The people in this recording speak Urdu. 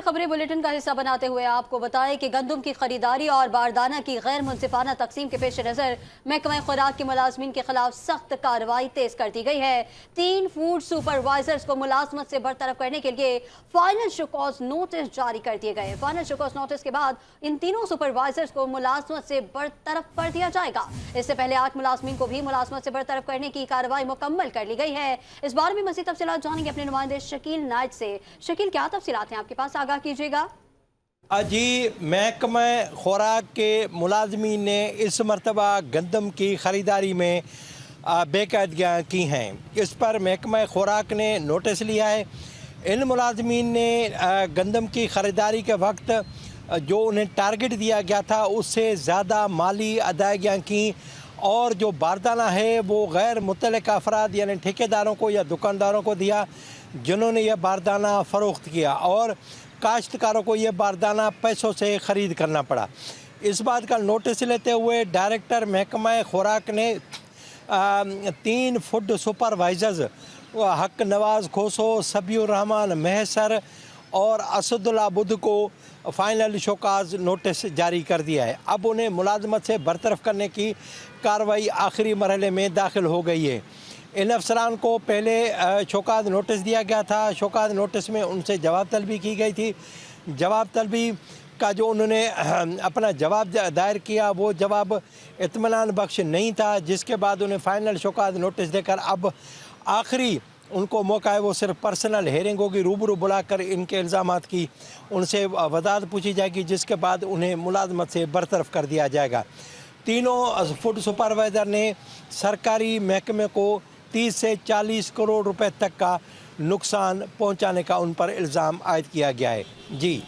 دیگر خبریں بلیٹن کا حصہ بناتے ہوئے آپ کو بتائیں کہ گندم کی خریداری اور باردانہ کی غیر منصفانہ تقسیم کے پیش نظر محکمہ خوراک کے ملازمین کے خلاف سخت کارروائی تیز کر دی گئی ہے۔ 3 فوڈ سپروائزرز کو ملازمت سے برطرف کرنے کے لیے فائنل شکوز نوٹس جاری کر دیے گئے۔ فائنل شکوز نوٹس کے بعد ان تینوں سپروائزرز کو ملازمت سے برطرف کر دیا جائے گا۔ اس سے پہلے 8 ملازمین کو بھی ملازمت سے برطرف کرنے کی کارروائی مکمل کر لی گئی ہے۔ اس بارے میں مزید تفصیلات جانیں گے اپنے نمائندے شکیل نائٹ سے۔ شکیل، کیا تفصیلات ہیں آپ کے پاس؟ آگاہ کیجیے گا۔ جی، محکمہ خوراک کے ملازمین نے اس مرتبہ گندم کی خریداری میں بے قاعدگیاں کی ہیں۔ اس پر محکمہ خوراک نے نوٹس لیا ہے۔ ان ملازمین نے گندم کی خریداری کے وقت جو انہیں ٹارگٹ دیا گیا تھا اس سے زیادہ مالی ادائیگیاں کیں، اور جو باردانہ ہے وہ غیر متعلقہ افراد یعنی ٹھیکیداروں کو یا دکانداروں کو دیا جنہوں نے یہ باردانہ فروخت کیا، اور کاشتکاروں کو یہ باردانہ پیسوں سے خرید کرنا پڑا۔ اس بات کا نوٹس لیتے ہوئے ڈائریکٹر محکمہ خوراک نے 3 فوڈ سپروائزرز حق نواز کھوسو، سبی الرحمان محسر اور اسد اللہ بدھ کو فائنل شوکاز نوٹس جاری کر دیا ہے۔ اب انہیں ملازمت سے برطرف کرنے کی کارروائی آخری مرحلے میں داخل ہو گئی ہے۔ ان افسران کو پہلے شوکاز نوٹس دیا گیا تھا۔ شوکاز نوٹس میں ان سے جواب طلبی کی گئی تھی۔ جواب طلبی کا جو انہوں نے اپنا جواب دائر کیا وہ جواب اطمینان بخش نہیں تھا، جس کے بعد انہیں فائنل شوکاز نوٹس دے کر اب آخری ان کو موقع ہے وہ صرف پرسنل ہیئرنگ ہوگی، روبرو بلا کر ان کے الزامات کی ان سے وضاحت پوچھی جائے گی، جس کے بعد انہیں ملازمت سے برطرف کر دیا جائے گا۔ تینوں فوڈ سپروائزر نے سرکاری محکمے کو 30 سے 40 کروڑ روپے تک کا نقصان پہنچانے کا ان پر الزام عائد کیا گیا ہے۔ جی